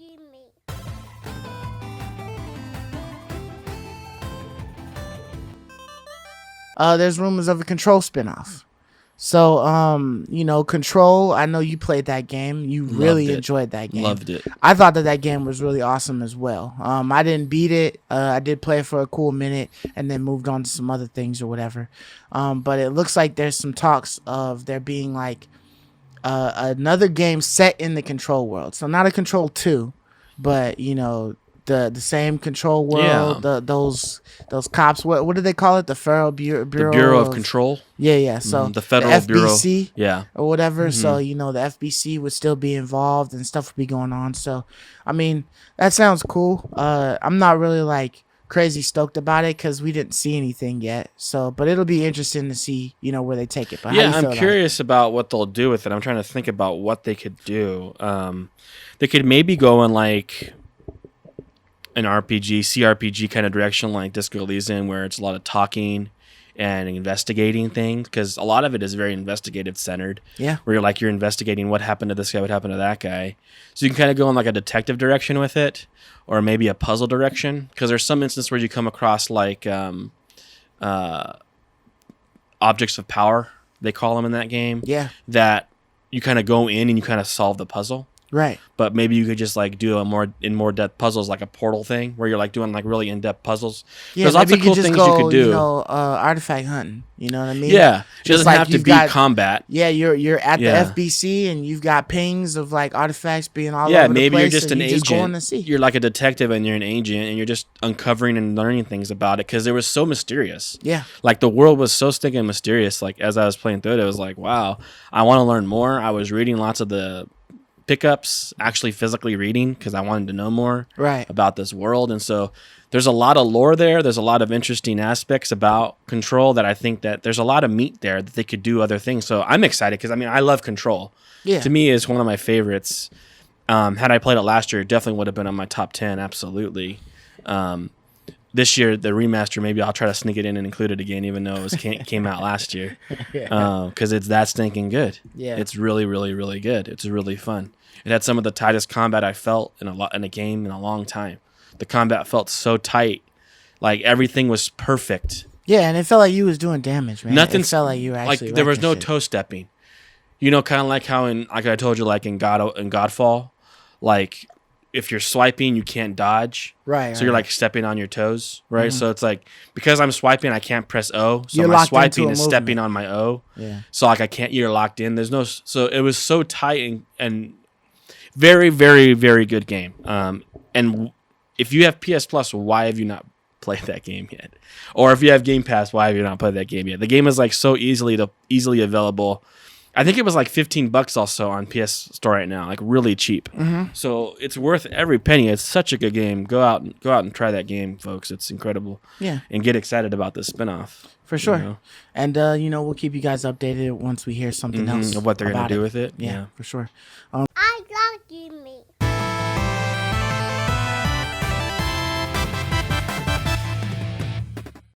me. There's rumors of a Control spinoff. So, Control, I know you played that game. You really enjoyed that game. Loved it. I thought that game was really awesome as well. I didn't beat it. I did play it for a cool minute and then moved on to some other things or whatever. But it looks like there's some talks of there being like another game set in the Control world. So not a Control 2, but, the same Control world, those cops. What do they call it? The Federal Bureau. The Bureau of Control. Yeah. So the Federal FBC, Bureau. or whatever. So the FBC would still be involved and stuff would be going on. So I mean, that sounds cool. I'm not really like crazy stoked about it because we didn't see anything yet. So, but it'll be interesting to see where they take it. But yeah, I'm curious about what they'll do with it. I'm trying to think about what they could do. They could maybe go in like an RPG, CRPG kind of direction like Disco Elysium, where it's a lot of talking and investigating things, because a lot of it is very investigative centered. Yeah. Where you're investigating what happened to this guy, what happened to that guy. So you can kind of go in like a detective direction with it, or maybe a puzzle direction, because there's some instance where you come across like objects of power, they call them in that game. Yeah. That you kind of go in and you kind of solve the puzzle. Right. But maybe you could just like do a more depth puzzles, like a Portal thing, where you're like doing like really in depth puzzles. Yeah, there's lots of cool things you could do. Artifact hunting. You know what I mean? Yeah, it Just doesn't like have to you've be got- combat. Yeah, you're at Yeah. the FBC and you've got pings of like artifacts being all Yeah, over the maybe place. you're just and an you just going to agent. see. You're like a detective and you're an agent, and you're just uncovering and learning things about it because it was so mysterious. Yeah. Like the world was so stinking mysterious. Like as I was playing through it, it was like, wow, I want to learn more. I was reading lots of the pickups, actually physically reading, because I wanted to know more about this world. And so there's a lot of lore there. There's a lot of interesting aspects about Control that I think that there's a lot of meat there that they could do other things. So I'm excited because I love Control. Yeah. To me, it's one of my favorites. Had I played it last year, it definitely would have been on my top 10. Absolutely. This year, the remaster, maybe I'll try to sneak it in and include it again, even though it came out last year. Because it's that stinking good. Yeah. It's really, really, really good. It's really fun. It had some of the tightest combat I felt in a game in a long time. The combat felt so tight. Like everything was perfect. Yeah, and it felt like you was doing damage, man. Nothing It felt like you were actually like there was no wrecking shit. toe stepping. Kind of like how like I told you, like in Godfall, like if you're swiping, you can't dodge. Right. So you're like stepping on your toes, right? Mm-hmm. So it's like because I'm swiping, I can't press O. So You're my locked into swiping a is stepping movement. on my O. Yeah. So like I can't. You're locked in. There's no. So it was so tight and very, very, very good game. And if you have PS Plus, why have you not played that game yet? Or if you have Game Pass, why have you not played that game yet? The game is like so easily available. I think it was like $15 also on PS Store right now, like really cheap. Mm-hmm. So it's worth every penny. It's such a good game. Go out and try that game, folks. It's incredible. Yeah. And get excited about the spinoff. For sure. You know? And we'll keep you guys updated once we hear something else Of what they're gonna about do it. with it. Yeah, for sure. I love me.